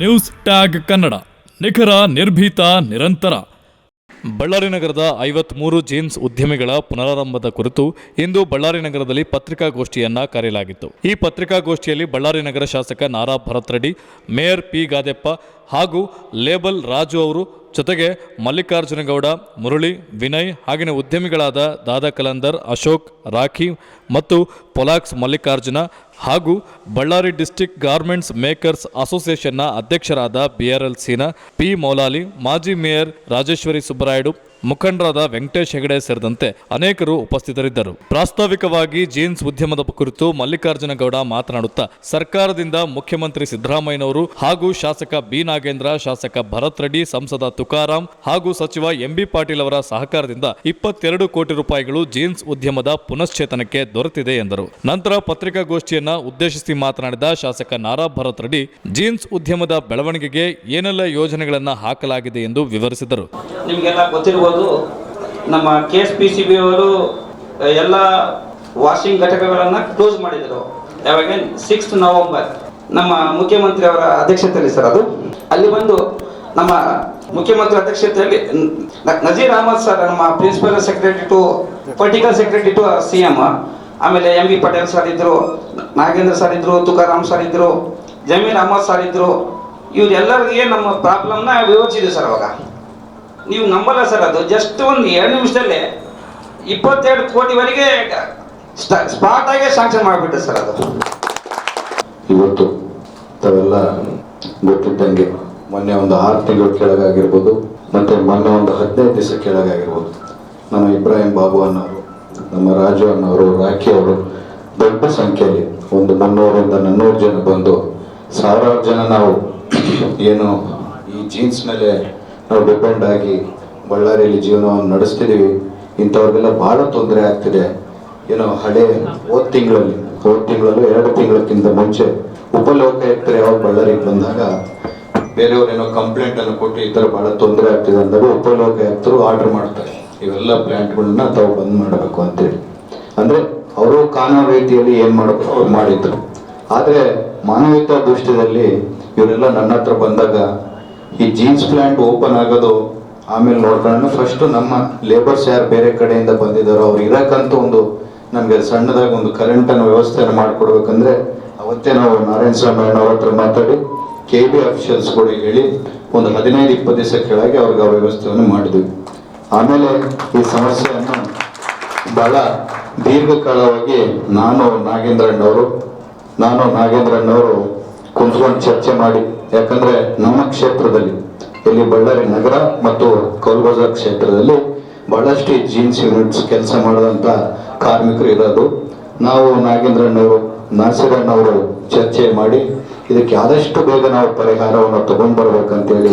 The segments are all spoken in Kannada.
ನ್ಯೂಸ್ ಟ್ಯಾಗ್ ಕನ್ನಡ, ನಿಖರ, ನಿರ್ಭೀತ, ನಿರಂತರ. ಬಳ್ಳಾರಿ ನಗರದ 53 ಜೀನ್ಸ್ ಉದ್ಯಮಿಗಳ ಪುನರಾರಂಭದ ಕುರಿತು ಇಂದು ಬಳ್ಳಾರಿ ನಗರದಲ್ಲಿ ಪತ್ರಿಕಾಗೋಷ್ಠಿಯನ್ನ ಕರೆಯಲಾಗಿತ್ತು. ಈ ಪತ್ರಿಕಾಗೋಷ್ಠಿಯಲ್ಲಿ ಬಳ್ಳಾರಿ ನಗರ ಶಾಸಕ ನಾರಾ ಭರತ್ ರೆಡ್ಡಿ, ಮೇಯರ್ ಪಿ ಗಾದೆಪ್ಪ ಹಾಗೂ ಲೇಬಲ್ ರಾಜು ಅವರು, ಜೊತೆಗೆ ಮಲ್ಲಿಕಾರ್ಜುನ ಗೌಡ, ಮುರಳಿ, ವಿನಯ್ ಹಾಗೆಯೇ ಉದ್ಯಮಿಗಳಾದ ದಾದಾ ಕಲಂದರ್, ಅಶೋಕ್, ರಾಖಿ ಮತ್ತು ಪೊಲಾಕ್ಸ್ ಮಲ್ಲಿಕಾರ್ಜುನ ಹಾಗೂ ಬಳ್ಳಾರಿ ಡಿಸ್ಟ್ರಿಕ್ಟ್ ಗಾರ್ಮೆಂಟ್ಸ್ ಮೇಕರ್ಸ್ ಅಸೋಸಿಯೇಷನ್ನ ಅಧ್ಯಕ್ಷರಾದ BRL ಸೀನಾ, ಪಿ ಮೌಲಾಲಿ, ಮಾಜಿ ಮೇಯರ್ ರಾಜೇಶ್ವರಿ ಸುಬ್ಬರಾಯುಡು, ಮುಖಂಡರಾದ ವೆಂಕಟೇಶ್ ಹೆಗಡೆ ಸೇರಿದಂತೆ ಅನೇಕರು ಉಪಸ್ಥಿತರಿದ್ದರು. ಪ್ರಾಸ್ತಾವಿಕವಾಗಿ ಜೀನ್ಸ್ ಉದ್ಯಮದ ಕುರಿತು ಮಲ್ಲಿಕಾರ್ಜುನ ಗೌಡ ಮಾತನಾಡುತ್ತಾ, ಸರ್ಕಾರದಿಂದ ಮುಖ್ಯಮಂತ್ರಿ ಸಿದ್ದರಾಮಯ್ಯನವರು ಹಾಗೂ ಶಾಸಕ ಬಿ ನಾಗೇಂದ್ರ, ಶಾಸಕ ಭರತ್ ರೆಡ್ಡಿ, ಸಂಸದ ತುಕಾರಾಂ ಹಾಗೂ ಸಚಿವ MB ಪಾಟೀಲ್ ಅವರ ಸಹಕಾರದಿಂದ 22 ಕೋಟಿ ರೂಪಾಯಿಗಳು ಜೀನ್ಸ್ ಉದ್ಯಮದ ಪುನಶ್ಚೇತನಕ್ಕೆ ದೊರೆತಿದೆ ಎಂದರು. ನಂತರ ಪತ್ರಿಕಾಗೋಷ್ಠಿಯನ್ನ ಉದ್ದೇಶಿಸಿ ಮಾತನಾಡಿದ ಶಾಸಕ ನಾರಾ ಭರತ್ ರೆಡ್ಡಿ, ಜೀನ್ಸ್ ಉದ್ಯಮದ ಬೆಳವಣಿಗೆಗೆ ಏನೆಲ್ಲ ಯೋಜನೆಗಳನ್ನು ಹಾಕಲಾಗಿದೆ ಎಂದು ವಿವರಿಸಿದರು. ನಿಮಗೆಲ್ಲ ಗೊತ್ತಿರಬಹುದು, ನಮ್ಮ KSPCB ಅವರು ಎಲ್ಲ ವಾಷಿಂಗ್ ಘಟಕಗಳನ್ನು ಕ್ಲೋಸ್ ಮಾಡಿದರು. ಯಾವಾಗ 6 ನವೆಂಬರ್ ನಮ್ಮ ಮುಖ್ಯಮಂತ್ರಿ ಅವರ ಅಧ್ಯಕ್ಷತೆಯಲ್ಲಿ ಸರ್, ಅದು ಅಲ್ಲಿ ಬಂದು ನಮ್ಮ ಮುಖ್ಯಮಂತ್ರಿ ಅಧ್ಯಕ್ಷತೆಯಲ್ಲಿ ನಜೀರ್ ಅಹಮದ್ ಸರ್, ನಮ್ಮ principal secretary to political secretary to CM, ಆಮೇಲೆ MB ಪಟೇಲ್ ಸರ್ ಇದ್ರು, ನಾಗೇಂದ್ರ ಸರ್ ಇದ್ರು, ತುಕಾರಾಮ್ ಸರ್ ಇದ್ರು, ಜಮೀರ್ ಅಹಮದ್ ಸರ್ ಇದ್ರು. ಇವರೆಲ್ಲರಿಗೆ ನಮ್ಮ ಪ್ರಾಬ್ಲಮ್ನ ವಿವರಿಸಿದ್ವಿ ಸರ್. ಅವಾಗ ನೀವು ನಂಬಲ್ಲ ಸರ್, ಅದು ಜಸ್ಟ್ ಒಂದು 2 ನಿಮಿಷದಲ್ಲೇ 22 ಕೋಟಿವರೆಗೆ ಸ್ಪಾಟ್ ಆಗಿ ಸ್ಯಾಂಕ್ಷನ್ ಮಾಡಿಬಿಟ್ಟೆ ಸರ್. ಅದು ಇವತ್ತು ತಾವೆಲ್ಲ ಗೊತ್ತಿದ್ದಂಗೆ ಮೊನ್ನೆ ಒಂದು 6 ತಿಂಗಳ ಕೆಳಗಾಗಿರ್ಬೋದು, ಮತ್ತೆ ಮೊನ್ನೆ ಒಂದು 15 ದಿವಸ ಕೆಳಗಾಗಿರ್ಬೋದು, ನಮ್ಮ ಇಬ್ರಾಹಿಂ ಬಾಬು ಅನ್ನೋರು, ನಮ್ಮ ರಾಜು ಅನ್ನೋರು, ರಾಖಿ ಅವರು ದೊಡ್ಡ ಸಂಖ್ಯೆಯಲ್ಲಿ ಒಂದು 300ರಿಂದ 400 ಜನ ಬಂದು ಸಾವಿರಾರು ಜನ ನಾವು ಏನು ಈ ಜೀನ್ಸ್ ಮೇಲೆ ನಾವು ಡಿಪೆಂಡ್ ಆಗಿ ಬಳ್ಳಾರಿಯಲ್ಲಿ ಜೀವನವನ್ನು ನಡೆಸ್ತಿದ್ದೀವಿ, ಇಂಥವ್ರಿಗೆಲ್ಲ ಭಾಳ ತೊಂದರೆ ಆಗ್ತಿದೆ. ಏನೋ ಹೋದ ತಿಂಗಳಲ್ಲೂ 2 ತಿಂಗಳಕ್ಕಿಂತ ಮುಂಚೆ ಉಪಲೋಕಾಯುಕ್ತರು ಯಾವಾಗ ಬಳ್ಳಾರಿಗೆ ಬಂದಾಗ ಬೇರೆಯವ್ರೇನೋ ಕಂಪ್ಲೇಂಟನ್ನು ಕೊಟ್ಟು ಈ ಥರ ಭಾಳ ತೊಂದರೆ ಆಗ್ತಿದೆ ಅಂದಾಗ ಉಪಲೋಕಾಯುಕ್ತರು ಆರ್ಡರ್ ಮಾಡ್ತಾರೆ, ಇವೆಲ್ಲ ಪ್ಲಾಂಟ್ಗಳನ್ನ ತಾವು ಬಂದ್ ಮಾಡಬೇಕು ಅಂತೇಳಿ. ಅಂದರೆ ಅವರು ಕಾನೂನು ರೀತಿಯಲ್ಲಿ ಏನು ಮಾಡಬೇಕು ಅವ್ರು ಮಾಡಿದ್ರು. ಆದರೆ ಮಾನವೀಯತಾ ದೃಷ್ಟಿಯಲ್ಲಿ ಇವರೆಲ್ಲ ನನ್ನ ಹತ್ರ ಬಂದಾಗ ಈ ಜೀನ್ಸ್ ಪ್ಲಾಂಟ್ ಓಪನ್ ಆಗೋದು ಆಮೇಲೆ ನೋಡ್ಕೊಂಡು ಫಸ್ಟ್ ನಮ್ಮ ಲೇಬರ್ಸ್ ಯಾರು ಬೇರೆ ಕಡೆಯಿಂದ ಬಂದಿದ್ದಾರೋ ಅವ್ರು ಇರಕ್ಕಂತೂ ಒಂದು ನಮಗೆ ಸಣ್ಣದಾಗಿ ಒಂದು ಕರೆಂಟನ್ನು ವ್ಯವಸ್ಥೆಯನ್ನು ಮಾಡಿಕೊಡ್ಬೇಕಂದ್ರೆ ಅವತ್ತೇ ನಾವು ನಾರಾಯಣ ಸ್ವಾಮಿ ಅವ್ರ ಹತ್ರ ಮಾತಾಡಿ KB ಅಫಿಷಿಯಲ್ಸ್ ಕೂಡ ಹೇಳಿ ಒಂದು 15-20 ದಿವಸ ಕೆಳಗೆ ಅವ್ರಿಗೆ ಆ ವ್ಯವಸ್ಥೆಯನ್ನು ಮಾಡಿದ್ವಿ. ಆಮೇಲೆ ಈ ಸಮಸ್ಯೆಯನ್ನು ಬಹಳ ದೀರ್ಘಕಾಲವಾಗಿ ನಾನು ನಾಗೇಂದ್ರಣ್ಣವರು ಕುಂತ್ಕೊಂಡು ಚರ್ಚೆ ಮಾಡಿ, ಯಾಕಂದ್ರೆ ನಮ್ಮ ಕ್ಷೇತ್ರದಲ್ಲಿ ಇಲ್ಲಿ ಬಳ್ಳಾರಿ ನಗರ ಮತ್ತು ಕೌಲ್ಬಜಾರ್ ಕ್ಷೇತ್ರದಲ್ಲಿ ಬಹಳಷ್ಟು ಜೀನ್ಸ್ ಯೂನಿಟ್ಸ್ ಕೆಲಸ ಮಾಡಿದಂಥ ಕಾರ್ಮಿಕರು ಇರೋದು. ನಾವು ನಾಗೇಂದ್ರಣ್ಣವರು, ನಾಸಿರಣ್ಣವರು ಚರ್ಚೆ ಮಾಡಿ ಇದಕ್ಕೆ ಆದಷ್ಟು ಬೇಗ ನಾವು ಪರಿಹಾರವನ್ನು ತಗೊಂಡು ಬರ್ಬೇಕಂತೇಳಿ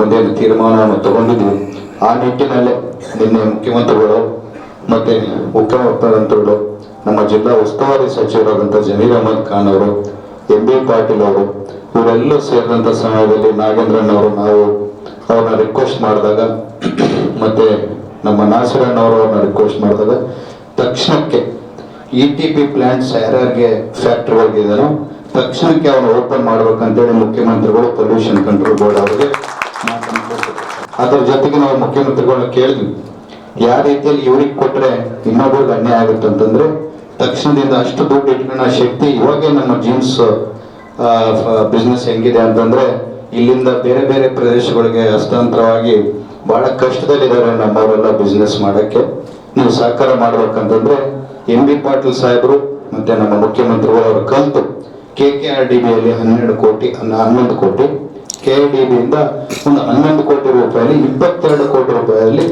ಒಂದೇನು ತೀರ್ಮಾನವನ್ನು ತಗೊಂಡಿದ್ವಿ. ಆ ನಿಟ್ಟಿನಲ್ಲೇ ನಿನ್ನೆ ಮುಖ್ಯಮಂತ್ರಿಗಳು ಮತ್ತೆ ಉಪಮುಖ್ಯಮಂತ್ರಿಗಳು, ನಮ್ಮ ಜಿಲ್ಲಾ ಉಸ್ತುವಾರಿ ಸಚಿವರಾದಂಥ ಜಮೀರ್ ಅಹಮದ್ ಖಾನ್ ಅವರು, MB ಪಾಟೀಲ್ ಅವರು, ಇವರೆಲ್ಲೂ ಸೇರಿದಂಥ ಸಮಯದಲ್ಲಿ ನಾಗೇಂದ್ರಣ್ಣವರು ನಾವು ಅವ್ರನ್ನ ರಿಕ್ವೆಸ್ಟ್ ಮಾಡಿದಾಗ, ಮತ್ತೆ ನಮ್ಮ ನಾಸಿರಣ್ಣವರು ಅವ್ರನ್ನ ರಿಕ್ವೆಸ್ಟ್ ಮಾಡಿದಾಗ ತಕ್ಷಣಕ್ಕೆ ETP ಪ್ಲಾಂಟ್ಸ್ ಯಾರ್ಯಾರಿಗೆ ಫ್ಯಾಕ್ಟ್ರಿಗಳಿದ್ದಾನೋ ತಕ್ಷಣಕ್ಕೆ ಅವನು ಓಪನ್ ಮಾಡ್ಬೇಕಂತೇಳಿ ಮುಖ್ಯಮಂತ್ರಿಗಳು ಪೊಲ್ಯೂಷನ್ ಕಂಟ್ರೋಲ್ ಬೋರ್ಡ್ ಅವರಿಗೆ ಮಾತನಾಡ್ತಾರೆ. ಅದ್ರ ಜೊತೆಗೆ ನಾವು ಮುಖ್ಯಮಂತ್ರಿಗಳನ್ನ ಕೇಳಿದ್ವಿ, ಯಾವ ರೀತಿಯಲ್ಲಿ ಇವ್ರಿಗೆ ಕೊಟ್ರೆ ಇನ್ನೊಬ್ಬರಿಗೆ ಅನ್ಯಾಯ ಆಗುತ್ತೆ ಅಂತಂದ್ರೆ ತಕ್ಷಣದಿಂದ ಅಷ್ಟು ದುಡ್ಡು ಇಟ್ಕೊಳ್ಳೋ ಶಕ್ತಿ ಇವಾಗೇ ನಮ್ಮ ಜೀನ್ಸ್ ಬಿಸ್ನೆಸ್ ಹೆಂಗಿದೆ ಅಂತಂದ್ರೆ ಇಲ್ಲಿಂದ ಬೇರೆ ಬೇರೆ ಪ್ರದೇಶಗಳಿಗೆ ಹಸ್ತಾಂತರವಾಗಿ ಬಹಳ ಕಷ್ಟದಲ್ಲಿದ್ದಾರೆ ನಮ್ಮವರೆಲ್ಲ ಬಿಸ್ನೆಸ್ ಮಾಡಕ್ಕೆ. ನೀವು ಸಹಕಾರ ಮಾಡ್ಬೇಕಂತಂದ್ರೆ MB ಪಾಟೀಲ್ ಸಾಹೇಬರು ಮತ್ತೆ ನಮ್ಮ ಮುಖ್ಯಮಂತ್ರಿಗಳು ಅವರು ಕಲ್ತು KKRDBಯಲ್ಲಿ 11 ಕೋಟಿ, KIDB ಇಂದ ಒಂದು 11 ಕೋಟಿ ರೂಪಾಯಲ್ಲಿ 22 ಕೋಟಿ ರೂಪಾಯಿಯಲ್ಲಿ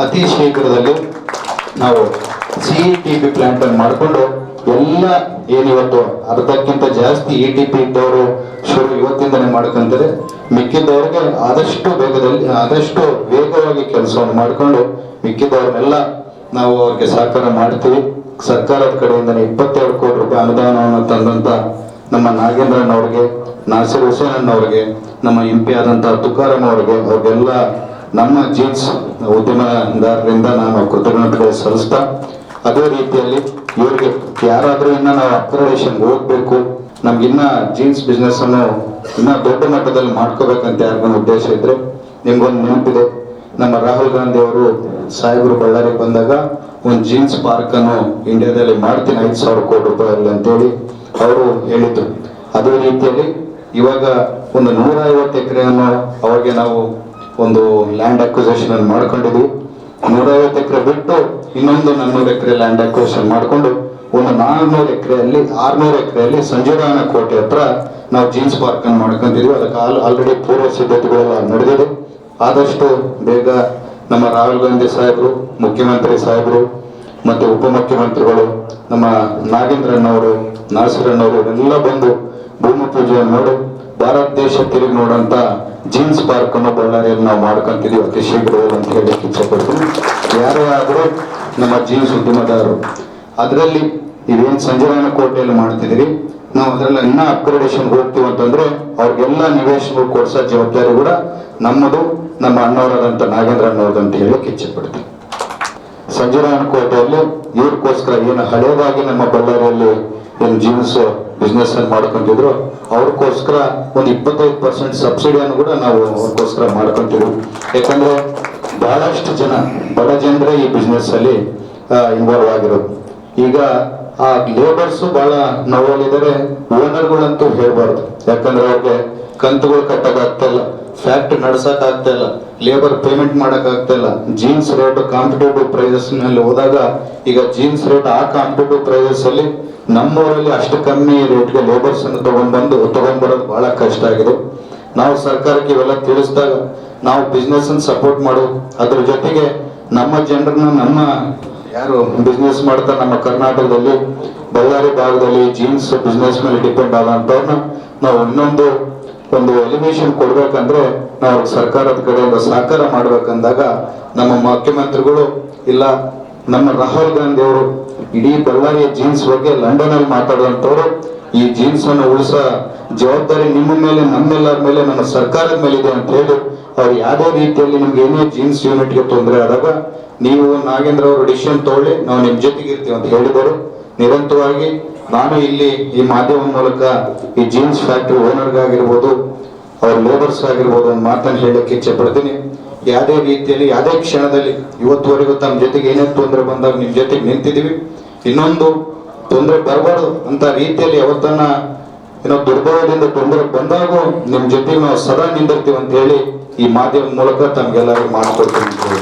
ಅತಿ ಶೀಘ್ರದಲ್ಲಿ ನಾವು CETP ಪ್ಲಾಂಟ್ ಅನ್ನು ಮಾಡಿಕೊಂಡು ಎಲ್ಲ ಏನಿವತ್ತು ಅರ್ಧಕ್ಕಿಂತ ಜಾಸ್ತಿ ETP ಇದ್ದವರು ಶುರು ಇವತ್ತಿಂದನೇ ಮಾಡ್ಕೊಂತಾರೆ. ಮಿಕ್ಕಿದ್ದವ್ರಿಗೆ ಆದಷ್ಟು ವೇಗವಾಗಿ ಕೆಲಸವನ್ನು ಮಾಡಿಕೊಂಡು ಮಿಕ್ಕಿದ್ದವ್ರನ್ನೆಲ್ಲ ನಾವು ಅವ್ರಿಗೆ ಸಹಕಾರ ಮಾಡ್ತೀವಿ. ಸರ್ಕಾರದ ಕಡೆಯಿಂದ 22 ಕೋಟಿ ರೂಪಾಯಿ ಅನುದಾನವನ್ನು ತಂದಂತ ನಮ್ಮ ನಾಗೇಂದ್ರಣ್ಣವ್ರಿಗೆ, ನಾಸಿರ್ ಹುಸೇನ್ ಅವ್ರಿಗೆ, ನಮ್ಮ MP ಆದಂತ ತುಕಾರಾಮ್ ಅವ್ರಿಗೆಲ್ಲ ನಮ್ಮ ಜೀನ್ಸ್ ಉದ್ಯಮದಾರರಿಂದ ನಾನು ಕೃತಜ್ಞತೆಗಳು ಸಲ್ಲಿಸ್ತಾ, ಅದೇ ರೀತಿಯಲ್ಲಿ ಇವ್ರಿಗೆ ಯಾರಾದ್ರೂ ಇನ್ನ ನಾವು ಅಪ್ಗ್ರೇಡೇಷನ್ ಹೋಗ್ಬೇಕು, ನಮ್ಗಿನ್ನ ಜೀನ್ಸ್ ಬಿಸ್ನೆಸ್ ಅನ್ನು ಇನ್ನೂ ದೊಡ್ಡ ಮಟ್ಟದಲ್ಲಿ ಮಾಡ್ಕೋಬೇಕಂತ ಯಾರಿಗೊಂದು ಉದ್ದೇಶ ಇದ್ರೆ, ನಿಮ್ಗೊಂದು ನೆನಪಿದೆ, ನಮ್ಮ ರಾಹುಲ್ ಗಾಂಧಿ ಅವರು ಸಾಹೇಬರು ಬಳ್ಳಾರಿಗೆ ಬಂದಾಗ ಒಂದು ಜೀನ್ಸ್ ಪಾರ್ಕ್ ಅನ್ನು ಇಂಡಿಯಾದಲ್ಲಿ ಮಾಡ್ತೀನಿ 5,000 ಕೋಟಿ ರೂಪಾಯಲ್ಲಿ ಅಂತೇಳಿ ಅವರು ಹೇಳಿದ್ರು. ಅದೇ ರೀತಿಯಲ್ಲಿ ಇವಾಗ ಒಂದು 150 ಎಕರೆಯನ್ನು ಅವಾಗ ನಾವು ಒಂದು ಲ್ಯಾಂಡ್ ಅಕ್ವಿಸಿಷನ್ ಅನ್ನು ಮಾಡ್ಕೊಂಡಿದ್ವಿ. 150 ಎಕರೆ ಬಿಟ್ಟು ಇನ್ನೊಂದು 400 ಎಕರೆ ಲ್ಯಾಂಡ್ ಅಕ್ವಿಸಿಷನ್ ಮಾಡಿಕೊಂಡು ಒಂದು 400 ಎಕರೆಯಲ್ಲಿ 600 ಎಕರೆಯಲ್ಲಿ ಸಂಜೀವನ ಕೋಟೆ ಹತ್ರ ನಾವು ಜೀನ್ಸ್ ಪಾರ್ಕ್ ಅನ್ನು ಮಾಡ್ಕೊಂತಿದ್ವಿ. ಅದಕ್ಕೆ ಆಲ್ರೆಡಿ ಪೂರ್ವ ಸಿದ್ಧತೆಗಳೆಲ್ಲ ನಡೆದಿದೆ. ಆದಷ್ಟು ಬೇಗ ನಮ್ಮ ರಾಹುಲ್ ಗಾಂಧಿ ಸಾಹೇಬರು, ಮುಖ್ಯಮಂತ್ರಿ ಸಾಹೇಬರು ಮತ್ತು ಉಪಮುಖ್ಯಮಂತ್ರಿಗಳು, ನಮ್ಮ ನಾಗೇಂದ್ರಣ್ಣವರು, ನಾಸರಣ್ಣವರು ಎಲ್ಲ ಬಂದು ಭೂಮಿ ಪೂಜೆಯನ್ನು ಮಾಡಿ ಭಾರತ ದೇಶ ತಿರುಗಿ ನೋಡೋಂಥ ಜೀನ್ಸ್ ಪಾರ್ಕ್ ಅನ್ನು ಬಳ್ಳಾರಿಯಲ್ಲಿ ನಾವು ಮಾಡ್ಕೊಂತಿದೀವಿ ಅತಿ ಶೀಘ್ರದಲ್ಲಿ ಅಂತ ಹೇಳಕ್ಕೆ ಇಚ್ಛೆಪಡ್ತೀನಿ. ಯಾರೇ ಆದರೂ ನಮ್ಮ ಜೀನ್ಸ್ ಉದ್ಯಮದಾರರು ಅದರಲ್ಲಿ ಇವೇನು ಸಂಜೀವನ ಕೋಟೆಯಲ್ಲಿ ಮಾಡ್ತಿದ್ದೀರಿ, ನಾವು ಅದರಲ್ಲಿ ಇನ್ನೂ ಅಪ್ಗ್ರೇಡೇಷನ್ ಹೋಗ್ತೀವಿ ಅಂತಂದ್ರೆ ಅವ್ರಿಗೆಲ್ಲ ನಿವೇಶನಗಳು ಕೊಡ್ಸೋ ಜವಾಬ್ದಾರಿ ಕೂಡ ನಮ್ಮದು, ನಮ್ಮ ಅಣ್ಣವರಾದಂಥ ನಾಗೇಂದ್ರ ಅಣ್ಣವ್ರದ್ದು ಅಂತ ಹೇಳಕ್ಕೆ ಇಚ್ಛೆಪಡ್ತೀನಿ. ಸಂಜೀವನ ಕೋಟೆಯಲ್ಲಿ ಇವ್ರಿಗೋಸ್ಕರ ಏನು ಹಳೇದಾಗಿ ನಮ್ಮ ಬಳ್ಳಾರಿಯಲ್ಲಿ ಏನು ಜೀನ್ಸ್ ಬಿಸ್ನೆಸ್ ಅನ್ನು ಮಾಡ್ಕೊಂತಿದ್ರು ಅವ್ರಿಗೋಸ್ಕರ ಒಂದು 25% ಸಬ್ಸಿಡಿಯನ್ನು ಕೂಡ ನಾವು ಅವ್ರಿಗೋಸ್ಕರ ಮಾಡ್ಕೊಂತೀವಿ. ಯಾಕಂದ್ರೆ ಬಹಳಷ್ಟು ಜನ ಬಡ ಜನರೇ ಈ ಬಿಸ್ನೆಸ್ ಅಲ್ಲಿ ಇನ್ವಾಲ್ವ್ ಆಗಿರೋದು. ಈಗ ಆ ಲೇಬರ್ಸ್ ಬಹಳ ನೋವಲ್ಲಿದ್ದಾರೆ, ಓನರ್ಗಳಂತೂ ಹೇಳ್ಬಾರ್ದು. ಯಾಕಂದ್ರೆ ಅವ್ರಿಗೆ ಕಂತುಗಳು ಕಟ್ಟಕ್ ಆಗ್ತಾ ಇಲ್ಲ, ಫ್ಯಾಕ್ಟ್ರಿ ನಡ್ಸಕ್ ಆಗ್ತಾ ಇಲ್ಲ, ಲೇಬರ್ ಪೇಮೆಂಟ್ ಮಾಡಕ್ ಆಗ್ತಾ ಇಲ್ಲ. ಜೀನ್ಸ್ ರೇಟ್ ಕಾಂಪಿಟೇಟಿವ್ ಪ್ರೈಸಸ್ ನಲ್ಲಿ ಹೋದಾಗ ಈಗ ಜೀನ್ಸ್ ರೇಟ್ ಆ ಕಾಂಪಿಟೇಟಿವ್ ಪ್ರೈಸಸ್ ಅಲ್ಲಿ ನಮ್ಮೂರಲ್ಲಿ ಅಷ್ಟು ಕಮ್ಮಿ ರೇಟ್ಗೆ ಲೇಬರ್ಸ್ ಅನ್ನು ತಗೊಂಡ್ಬರೋದು ಬಹಳ ಕಷ್ಟ ಆಗಿದೆ. ನಾವು ಸರ್ಕಾರಕ್ಕೆ ಇವೆಲ್ಲ ತಿಳಿಸಿದಾಗ ನಾವು ಬಿಸ್ನೆಸ್ ಅನ್ನು ಸಪೋರ್ಟ್ ಮಾಡೋದು, ಅದ್ರ ಜೊತೆಗೆ ನಮ್ಮ ಜನರನ್ನ, ನಮ್ಮ ಯಾರು ಬಿಸ್ನೆಸ್ ಮಾಡ್ತಾರೆ ನಮ್ಮ ಕರ್ನಾಟಕದಲ್ಲಿ ಬಳ್ಳಾರಿ ಭಾಗದಲ್ಲಿ ಜೀನ್ಸ್ ಬಿಸ್ನೆಸ್ ಮೇಲೆ ಡಿಪೆಂಡ್ ಆದಂಥವ್ರನ್ನ ನಾವು ಒಂದು ಎಲಿವೇಶನ್ ಕೊಡ್ಬೇಕಂದ್ರೆ ನಾವು ಸರ್ಕಾರದ ಕಡೆಯಿಂದ ಸಹಕಾರ ಮಾಡ್ಬೇಕಂದಾಗ ನಮ್ಮ ಮುಖ್ಯಮಂತ್ರಿಗಳು ಇಲ್ಲ, ನಮ್ಮ ರಾಹುಲ್ ಗಾಂಧಿ ಅವರು ಇಡೀ ಬಳ್ಳಾರಿಯ ಜೀನ್ಸ್ ಬಗ್ಗೆ ಲಂಡನ್ ಅಲ್ಲಿ ಮಾತಾಡುವಂತವ್ರು, ಈ ಜೀನ್ಸ್ ಅನ್ನು ಉಳಿಸೋ ಜವಾಬ್ದಾರಿ ನಿಮ್ಮ ಮೇಲೆ, ನಮ್ಮೆಲ್ಲರ ಮೇಲೆ, ನಮ್ಮ ಸರ್ಕಾರದ ಮೇಲೆ ಇದೆ ಅಂತ ಹೇಳಿ ಅವ್ರು ಯಾವುದೇ ರೀತಿಯಲ್ಲಿ ನಿಮ್ಗೆ ಏನೇ ಜೀನ್ಸ್ ಯೂನಿಟ್ಗೆ ತೊಂದರೆ ಆದಾಗ ನೀವು ನಾಗೇಂದ್ರ ಅವರು ಡಿಸಿಷನ್ ತಗೊಳ್ಳಿ, ನಾವು ನಿಮ್ ಜೊತೆಗೆ ಇರ್ತೀವಿ ಅಂತ ಹೇಳಿದರು. ನಿರಂತರವಾಗಿ ನಾನು ಇಲ್ಲಿ ಈ ಮಾಧ್ಯಮ ಮೂಲಕ ಈ ಜೀನ್ಸ್ ಫ್ಯಾಕ್ಟ್ರಿ ಓನರ್ಗಾಗಿರ್ಬೋದು, ಅವ್ರ ಲೇಬರ್ಸ್ ಆಗಿರ್ಬೋದು ಒಂದು ಮಾತನ್ನು ಹೇಳಕ್ಕೆ ಇಚ್ಛೆ ಪಡ್ತೀನಿ. ಯಾವುದೇ ರೀತಿಯಲ್ಲಿ ಯಾವುದೇ ಕ್ಷಣದಲ್ಲಿ ಇವತ್ತುವರೆಗೂ ತಮ್ಮ ಜೊತೆಗೆ ಏನೇ ತೊಂದರೆ ಬಂದಾಗ ನಿಮ್ ಜೊತೆಗೆ ನಿಂತಿದ್ದೀವಿ. ಇನ್ನೊಂದು ತೊಂದರೆ ಬರಬಾರ್ದು ಅಂತ ರೀತಿಯಲ್ಲಿ ಯಾವತ್ತನ್ನ ಏನೋ ದುರ್ಭಾವದಿಂದ ತೊಂದರೆ ಬಂದಾಗೂ ನಿಮ್ ಜೊತೆಗೆ ನಾವು ಸದಾ ನಿಂದಿರ್ತೀವಿ ಅಂತ ಹೇಳಿ ಈ ಮಾಧ್ಯಮದ ಮೂಲಕ ತಮ್ಗೆಲ್ಲರಿಗೂ ಮಾಡ್ಕೊಡ್ತೀನಿ.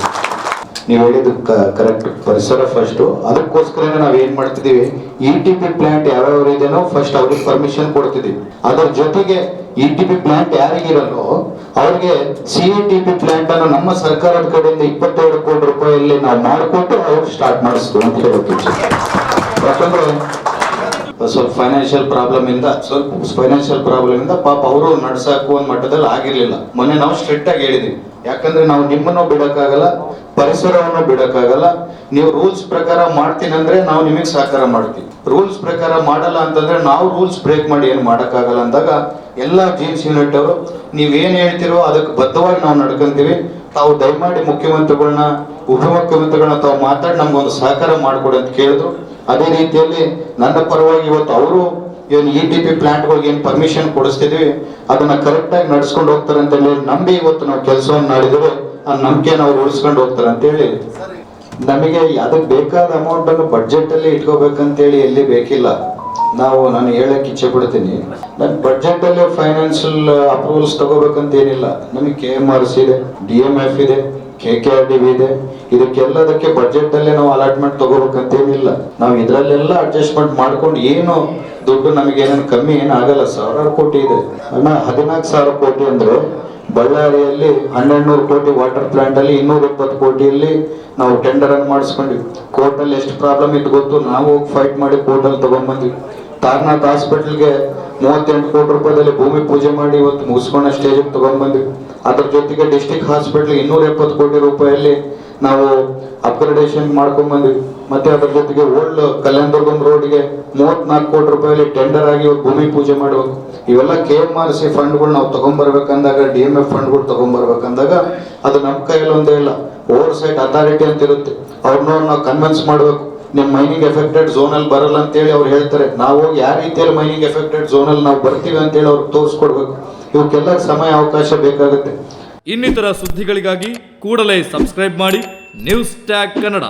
ನೀವು ಹೇಳಿದ್ದು ಕರೆಕ್ಟ್. ಪರಿಸರ ಫಸ್ಟ್, ಅದಕ್ಕೋಸ್ಕರನೇ ನಾವ್ ಏನ್ ಮಾಡ್ತಿದೀವಿ, ETP ಪ್ಲಾಂಟ್ ಯಾವ್ಯಾವ ಇದೆನೋ ಫಸ್ಟ್ ಅವ್ರಿಗೆ ಪರ್ಮಿಷನ್ ಕೊಡ್ತಿದೀವಿ. ಅದ್ರ ಜೊತೆಗೆ ETP ಪ್ಲಾಂಟ್ ಯಾರಿಗಿರಲ್ಲೋ ಅವ್ರಿಗೆ CATP ಪ್ಲಾಂಟ್ ಅನ್ನು ನಮ್ಮ ಸರ್ಕಾರದ ಕಡೆಯಿಂದ 22 ಕೋಟಿ ರೂಪಾಯಿಯಲ್ಲಿ ನಾವು ಮಾಡಿಕೊಟ್ಟು ಅವ್ರು ಸ್ಟಾರ್ಟ್ ಮಾಡಿಸ್ತೀವಿ ಅಂತ ಹೇಳೋಕೆ. ಯಾಕಂದ್ರೆ ಸ್ವಲ್ಪ ಫೈನಾನ್ಷಿಯಲ್ ಪ್ರಾಬ್ಲಮ್ ಇಂದ ಪಾಪ ಅವರು ನಡ್ಸಾಕು ಒಂದ್ ಮಟ್ಟದಲ್ಲಿ ಆಗಿರ್ಲಿಲ್ಲ. ಮೊನ್ನೆ ನಾವು ಸ್ಟ್ರಿಕ್ಟ್ ಆಗಿ ಹೇಳಿದ್ವಿ, ಯಾಕಂದ್ರೆ ನಾವು ನಿಮ್ಮನ್ನು ಬಿಡಕ್ಕಾಗಲ್ಲ, ಪರಿಸರವನ್ನು ಬಿಡಕ್ಕಾಗಲ್ಲ. ನೀವು ರೂಲ್ಸ್ ಪ್ರಕಾರ ಮಾಡ್ತೀನಿ ಅಂದ್ರೆ ನಾವು ನಿಮಗೆ ಸಹಕಾರ ಮಾಡ್ತೀವಿ, ರೂಲ್ಸ್ ಪ್ರಕಾರ ಮಾಡಲ್ಲ ಅಂತಂದ್ರೆ ನಾವು ರೂಲ್ಸ್ ಬ್ರೇಕ್ ಮಾಡಿ ಏನು ಮಾಡಕ್ಕಾಗಲ್ಲ ಅಂದಾಗ ಎಲ್ಲ ಜೀನ್ಸ್ ಯೂನಿಟ್ ಅವರು ನೀವೇನ್ ಹೇಳ್ತಿರೋ ಅದಕ್ಕೆ ಬದ್ಧವಾಗಿ ನಾವು ನಡ್ಕೊಂತೀವಿ. ತಾವು ದಯಮಾಡಿ ಮುಖ್ಯಮಂತ್ರಿಗಳನ್ನ, ಉಪಮುಖ್ಯಮಂತ್ರಿಗಳನ್ನ ತಾವು ಮಾತಾಡಿ ನಮ್ಗೊಂದು ಸಹಕಾರ ಮಾಡಿಕೊಡಿ ಅಂತ ಕೇಳಿದ್ರು. ಅದೇ ರೀತಿಯಲ್ಲಿ ನನ್ನ ಪರವಾಗಿ ಇವತ್ತು ಅವರು ಏನು ETP ಪ್ಲಾಂಟ್ಗಳಿಗೆ ಏನು ಪರ್ಮಿಷನ್ ಕೊಡಿಸ್ತಿದ್ವಿ ಅದನ್ನ ಕರೆಕ್ಟ್ ಆಗಿ ನಡ್ಸ್ಕೊಂಡು ಹೋಗ್ತಾರೆ ಅಂತ ಹೇಳಿ ನಂಬಿ ಇವತ್ತು ನಾವು ಕೆಲಸವನ್ನು ಮಾಡಿದ್ರೆ ಆ ನಂಬಿಕೆ ನಾವು ಉಳಿಸ್ಕೊಂಡು ಹೋಗ್ತಾರೆ ಅಂತ ಹೇಳಿ. ನಮಗೆ ಅದಕ್ಕೆ ಬೇಕಾದ ಅಮೌಂಟ್ ಅನ್ನು ಬಡ್ಜೆಟ್ ಅಲ್ಲಿ ಇಟ್ಕೋಬೇಕಂತೇಳಿ ಎಲ್ಲಿ ಬೇಕಿಲ್ಲ. ನಾನು ಹೇಳಕ್ ಇಚ್ಛೆ ಪಡ್ತೀನಿ, ನನ್ನ ಬಡ್ಜೆಟ್ ಅಲ್ಲಿ ಫೈನಾನ್ಷಿಯಲ್ ಅಪ್ರೂವಲ್ಸ್ ತಗೋಬೇಕಂತ ಏನಿಲ್ಲ. ನಮಗೆ KMRC ಇದೆ, DMF ಇದೆ, KKRDB ಇದೆ. ಇದಕ್ಕೆಲ್ಲದಕ್ಕೆ ಬಡ್ಜೆಟ್ ಅಲ್ಲೇ ನಾವು ಅಲಾಟ್ಮೆಂಟ್ ತಗೋಬೇಕಂತ ಏನಿಲ್ಲ. ನಾವು ಇದ್ರಲ್ಲೆಲ್ಲ ಅಡ್ಜಸ್ಟ್ಮೆಂಟ್ ಮಾಡ್ಕೊಂಡು ಏನು ದುಡ್ಡು ನಮಗೆ ಏನೇನು ಕಮ್ಮಿ ಏನಾಗಲ್ಲ. 1,000 ಕೋಟಿ ಇದೆ ಅಣ್ಣ. 14,000 ಕೋಟಿ ಅಂದ್ರೆ ಬಳ್ಳಾರಿಯಲ್ಲಿ 1,200 ಕೋಟಿ ವಾಟರ್ ಪ್ಲಾಂಟ್ ಅಲ್ಲಿ 220 ಕೋಟಿಯಲ್ಲಿ ನಾವು ಟೆಂಡರ್ ಅನ್ನು ಮಾಡಿಸ್ಕೊಂಡ್ವಿ. ಕೋರ್ಟ್ ಅಲ್ಲಿ ಎಷ್ಟು ಪ್ರಾಬ್ಲಮ್ ಇತ್ತು ಗೊತ್ತು, ನಾವು ಹೋಗಿ ಫೈಟ್ ಮಾಡಿ ಕೋರ್ಟ್ ಅಲ್ಲಿ ತಗೊಂಡ್ಬಂದ್ವಿ. ತಾರನಾಥ್ ಹಾಸ್ಪಿಟಲ್ಗೆ 38 ಕೋಟಿ ರೂಪಾಯಿದಲ್ಲಿ ಭೂಮಿ ಪೂಜೆ ಮಾಡಿ ಇವತ್ತು ಮುಗಿಸ್ಕೊಂಡ ಸ್ಟೇಜಿಗೆ ತಗೊಂಡ್ಬಂದ್ವಿ. ಅದ್ರ ಜೊತೆಗೆ ಡಿಸ್ಟ್ರಿಕ್ಟ್ ಹಾಸ್ಪಿಟಲ್ 270 ಕೋಟಿ ರೂಪಾಯಿಯಲ್ಲಿ ನಾವು ಅಪ್ಗ್ರೇಡೇಷನ್ ಮಾಡ್ಕೊಂಡ್ ಬಂದ್ವಿ. ಮತ್ತೆ ಅದ್ರ ಜೊತೆಗೆ ಓಲ್ಡ್ ಕಲ್ಯಾಣದುರ್ಗಂ ರೋಡ್ಗೆ 34 ಕೋಟಿ ರೂಪಾಯಿಯಲ್ಲಿ ಟೆಂಡರ್ ಆಗಿ ಭೂಮಿ ಪೂಜೆ ಮಾಡಬೇಕು. ಇವೆಲ್ಲ KMRC ಫಂಡ್ಗಳು ನಾವು ತಗೊಂಡ್ಬರ್ಬೇಕಂದಾಗ, DMF ಫಂಡ್ಗಳು ತಗೊಂಡ್ಬರ್ಬೇಕಂದಾಗ ಅದು ನಮ್ಮ ಕೈಯಲ್ಲಿ ಒಂದೇ ಇಲ್ಲ, ಓವರ್ ಸೈಟ್ ಅಥಾರಿಟಿ ಅಂತ ಇರುತ್ತೆ. ಅವ್ರನ್ನ ನಾವು ಕನ್ವಿನ್ಸ್ ಮಾಡ್ಬೇಕು. ನಿಮ್ಮ ಮೈನಿಂಗ್ ಎಫೆಕ್ಟೆಡ್ ಝೋನಲ್ಲಿ ಬರಲ್ಲ ಅಂತೇಳಿ ಅವ್ರು ಹೇಳ್ತಾರೆ. ನಾವು ಹೋಗಿ ಯಾವ ರೀತಿಯಲ್ಲಿ ಮೈನಿಂಗ್ ಎಫೆಕ್ಟೆಡ್ ಝೋನಲ್ಲಿ ನಾವು ಬರ್ತೀವಿ ಅಂತೇಳಿ ಅವ್ರಿಗೆ ತೋರಿಸ್ಕೊಡ್ಬೇಕು. ಇವಕ್ಕೆಲ್ಲ ಸಮಯ ಅವಕಾಶ ಬೇಕಾಗುತ್ತೆ. ಇನ್ನಿತರ ಸುದ್ದಿಗಳಿಗಾಗಿ ಕೂಡಲೇ ಸಬ್ಸ್ಕ್ರೈಬ್ ಮಾಡಿ ನ್ಯೂಸ್ ಟ್ಯಾಗ್ ಕನ್ನಡ.